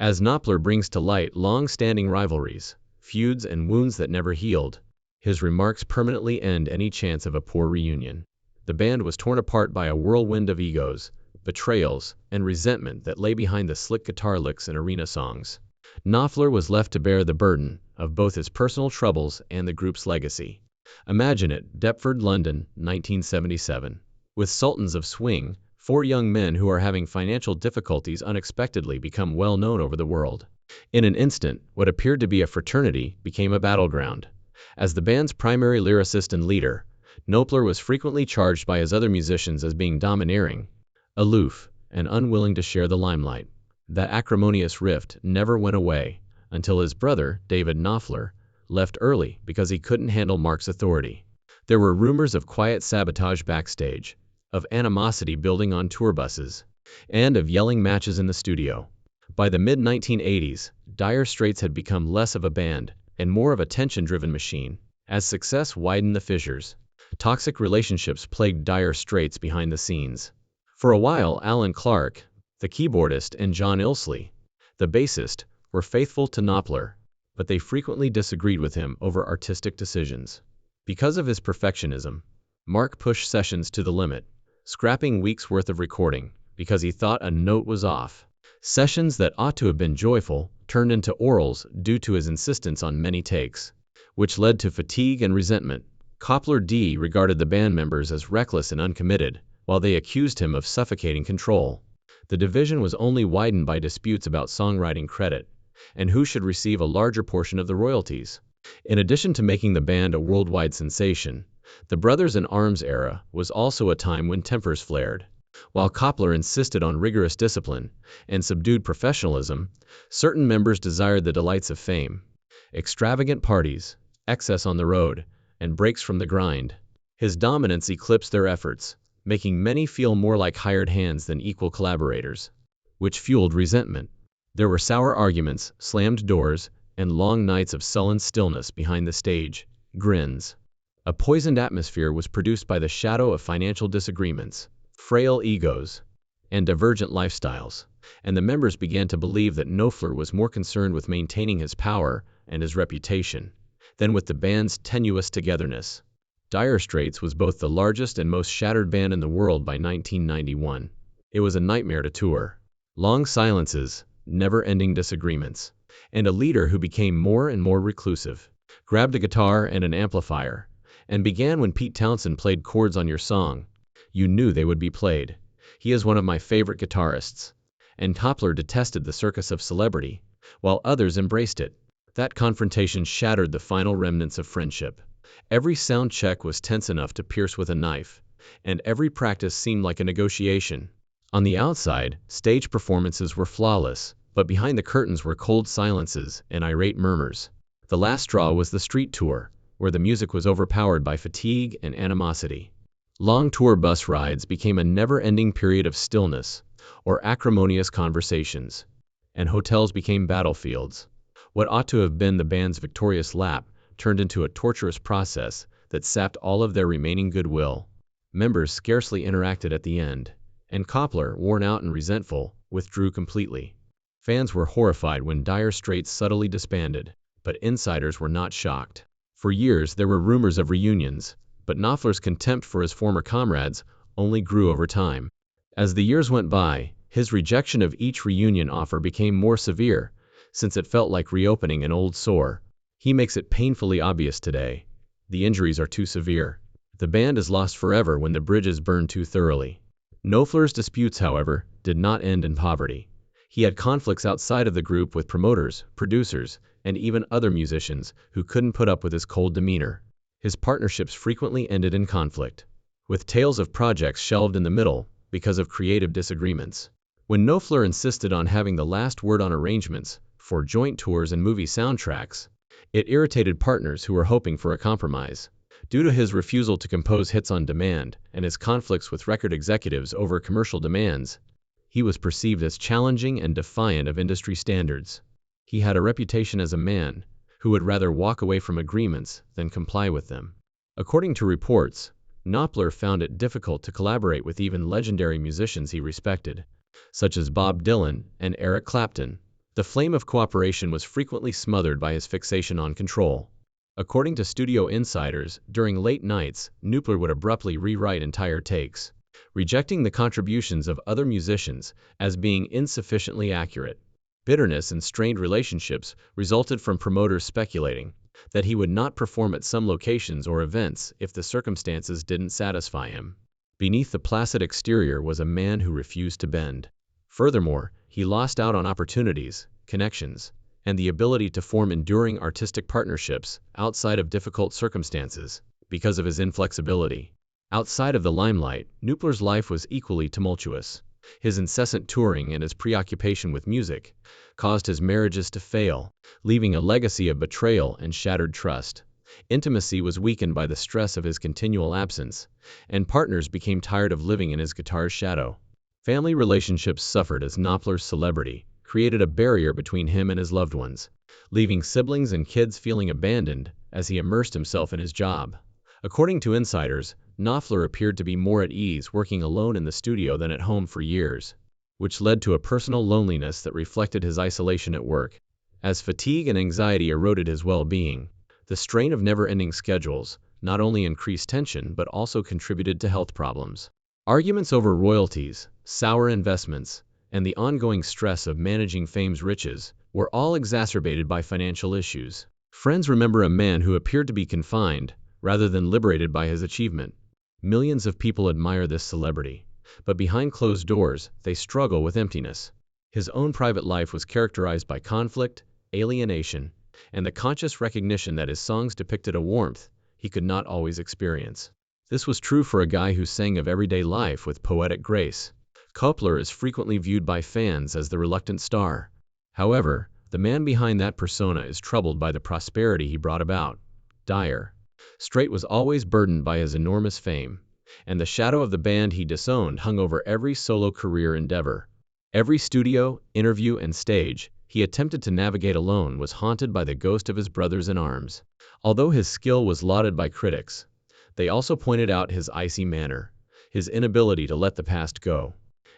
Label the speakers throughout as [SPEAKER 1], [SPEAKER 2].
[SPEAKER 1] as Knopfler brings to light long-standing rivalries, feuds, and wounds that never healed. His remarks permanently end any chance of a poor reunion. The band was torn apart by a whirlwind of egos, betrayals, and resentment that lay behind the slick guitar licks and arena songs. Knopfler was left to bear the burden of both his personal troubles and the group's legacy. Imagine it, Deptford, London, 1977. With Sultans of Swing, four young men who are having financial difficulties unexpectedly become well known over the world. In an instant, what appeared to be a fraternity became a battleground. As the band's primary lyricist and leader, Knopfler was frequently charged by his other musicians as being domineering, aloof, and unwilling to share the limelight. That acrimonious rift never went away until his brother, David Knopfler, left early because he couldn't handle Mark's authority. There were rumors of quiet sabotage backstage, of animosity building on tour buses, and of yelling matches in the studio. By the mid-1980s, Dire Straits had become less of a band and more of a tension-driven machine. As success widened the fissures, toxic relationships plagued Dire Straits behind the scenes. For a while, Alan Clark, the keyboardist, and John Ilsley, the bassist, were faithful to Knopfler, but they frequently disagreed with him over artistic decisions. Because of his perfectionism, Mark pushed sessions to the limit, scrapping weeks' worth of recording because he thought a note was off. Sessions that ought to have been joyful turned into orals due to his insistence on many takes, which led to fatigue and resentment. Knopfler D regarded the band members as reckless and uncommitted, while they accused him of suffocating control. The division was only widened by disputes about songwriting credit and who should receive a larger portion of the royalties. In addition to making the band a worldwide sensation, the Brothers in Arms era was also a time when tempers flared. While Knopfler insisted on rigorous discipline and subdued professionalism, certain members desired the delights of fame, extravagant parties, excess on the road, and breaks from the grind. His dominance eclipsed their efforts, making many feel more like hired hands than equal collaborators, which fueled resentment. There were sour arguments, slammed doors, and long nights of sullen stillness behind the stage, grins. A poisoned atmosphere was produced by the shadow of financial disagreements, frail egos, and divergent lifestyles, and the members began to believe that Knopfler was more concerned with maintaining his power and his reputation than with the band's tenuous togetherness. Dire Straits was both the largest and most shattered band in the world by 1991. It was a nightmare to tour. Long silences, never-ending disagreements, and a leader who became more and more reclusive, grabbed a guitar and an amplifier, and began when Pete Townshend played chords on your song. You knew they would be played. He is one of my favorite guitarists. And Knopfler detested the circus of celebrity, while others embraced it. That confrontation shattered the final remnants of friendship. Every sound check was tense enough to pierce with a knife, and every practice seemed like a negotiation. On the outside, stage performances were flawless, but behind the curtains were cold silences and irate murmurs. The last straw was the street tour, where the music was overpowered by fatigue and animosity. Long tour bus rides became a never-ending period of stillness or acrimonious conversations, and hotels became battlefields. What ought to have been the band's victorious lap turned into a torturous process that sapped all of their remaining goodwill. Members scarcely interacted at the end, and Knopfler, worn out and resentful, withdrew completely. Fans were horrified when Dire Straits subtly disbanded, but insiders were not shocked. For years there were rumors of reunions, but Knopfler's contempt for his former comrades only grew over time. As the years went by, his rejection of each reunion offer became more severe, since it felt like reopening an old sore. He makes it painfully obvious today. The injuries are too severe. The band is lost forever when the bridges burn too thoroughly. Knopfler's disputes, however, did not end in poverty. He had conflicts outside of the group with promoters, producers, and even other musicians who couldn't put up with his cold demeanor. His partnerships frequently ended in conflict, with tales of projects shelved in the middle because of creative disagreements. When Knopfler insisted on having the last word on arrangements for joint tours and movie soundtracks, it irritated partners who were hoping for a compromise. Due to his refusal to compose hits on demand and his conflicts with record executives over commercial demands, he was perceived as challenging and defiant of industry standards. He had a reputation as a man who would rather walk away from agreements than comply with them. According to reports, Knopfler found it difficult to collaborate with even legendary musicians he respected, such as Bob Dylan and Eric Clapton. The flame of cooperation was frequently smothered by his fixation on control. According to studio insiders, during late nights, Knopfler would abruptly rewrite entire takes, rejecting the contributions of other musicians as being insufficiently accurate. Bitterness and strained relationships resulted from promoters speculating that he would not perform at some locations or events if the circumstances didn't satisfy him. Beneath the placid exterior was a man who refused to bend. Furthermore, he lost out on opportunities, connections, and the ability to form enduring artistic partnerships outside of difficult circumstances because of his inflexibility. Outside of the limelight, Knopfler's life was equally tumultuous. His incessant touring and his preoccupation with music caused his marriages to fail, leaving a legacy of betrayal and shattered trust. Intimacy was weakened by the stress of his continual absence, and partners became tired of living in his guitar's shadow. Family relationships suffered as Knopfler's celebrity created a barrier between him and his loved ones, leaving siblings and kids feeling abandoned as he immersed himself in his job. According to insiders, Knopfler appeared to be more at ease working alone in the studio than at home for years, which led to a personal loneliness that reflected his isolation at work. As fatigue and anxiety eroded his well-being, the strain of never-ending schedules not only increased tension but also contributed to health problems. Arguments over royalties, sour investments, and the ongoing stress of managing fame's riches were all exacerbated by financial issues. Friends remember a man who appeared to be confined rather than liberated by his achievement. Millions of people admire this celebrity, but behind closed doors, they struggle with emptiness. His own private life was characterized by conflict, alienation, and the conscious recognition that his songs depicted a warmth he could not always experience. This was true for a guy who sang of everyday life with poetic grace. Knopfler is frequently viewed by fans as the reluctant star. However, the man behind that persona is troubled by the prosperity he brought about. Straits was always burdened by his enormous fame, and the shadow of the band he disowned hung over every solo career endeavor. Every studio, interview, and stage he attempted to navigate alone was haunted by the ghost of his brothers in arms. Although his skill was lauded by critics, they also pointed out his icy manner, his inability to let the past go,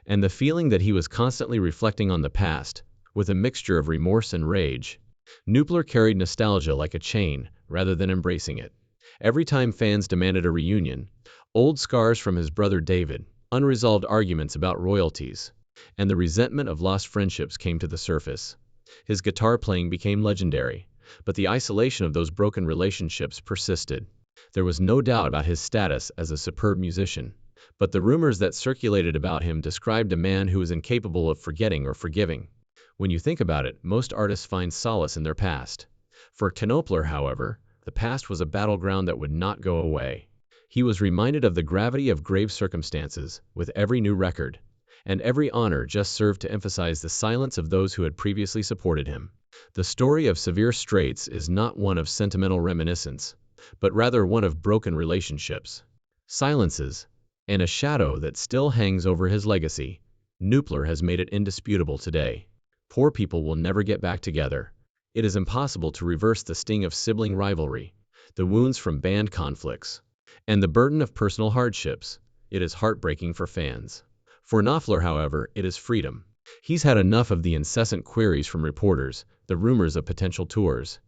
[SPEAKER 1] and the feeling that he was constantly reflecting on the past, with a mixture of remorse and rage. Knopfler carried nostalgia like a chain, rather than embracing it. Every time fans demanded a reunion, old scars from his brother David, unresolved arguments about royalties, and the resentment of lost friendships came to the surface. His guitar playing became legendary, but the isolation of those broken relationships persisted. There was no doubt about his status as a superb musician, but the rumors that circulated about him described a man who was incapable of forgetting or forgiving. When you think about it, most artists find solace in their past. For Knopfler, however, the past was a battleground that would not go away. He was reminded of the gravity of grave circumstances with every new record, and every honor just served to emphasize the silence of those who had previously supported him. The story of Severe Straits is not one of sentimental reminiscence, but rather one of broken relationships, silences, and a shadow that still hangs over his legacy. Knopfler has made it indisputable today. Poor people will never get back together. It is impossible to reverse the sting of sibling rivalry, the wounds from band conflicts, and the burden of personal hardships. It is heartbreaking for fans. For Knopfler, however, it is freedom. He's had enough of the incessant queries from reporters, the rumors of potential tours,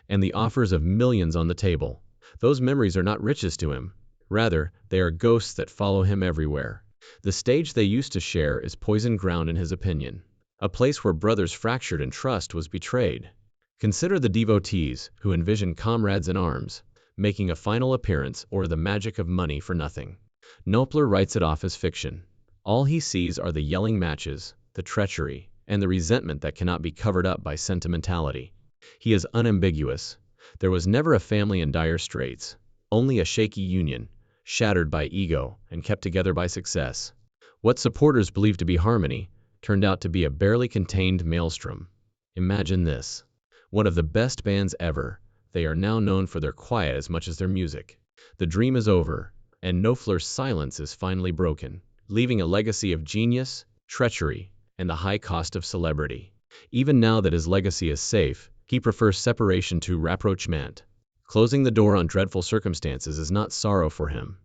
[SPEAKER 1] and the offers of millions on the table. Those memories are not riches to him. Rather, they are ghosts that follow him everywhere. The stage they used to share is poisoned ground in his opinion, a place where brothers fractured and trust was betrayed. Consider the devotees who envision comrades in arms, making a final appearance, or the magic of money for nothing. Knopfler writes it off as fiction. All he sees are the yelling matches, the treachery, and the resentment that cannot be covered up by sentimentality. He is unambiguous. There was never a family in dire straits, only a shaky union, shattered by ego and kept together by success. What supporters believed to be harmony turned out to be a barely contained maelstrom. Imagine this. One of the best bands ever, they are now known for their quiet as much as their music. The dream is over, and Knopfler's silence is finally broken, leaving a legacy of genius, treachery, and the high cost of celebrity. Even now that his legacy is safe, he prefers separation to rapprochement. Closing the door on dreadful circumstances is not sorrow for him.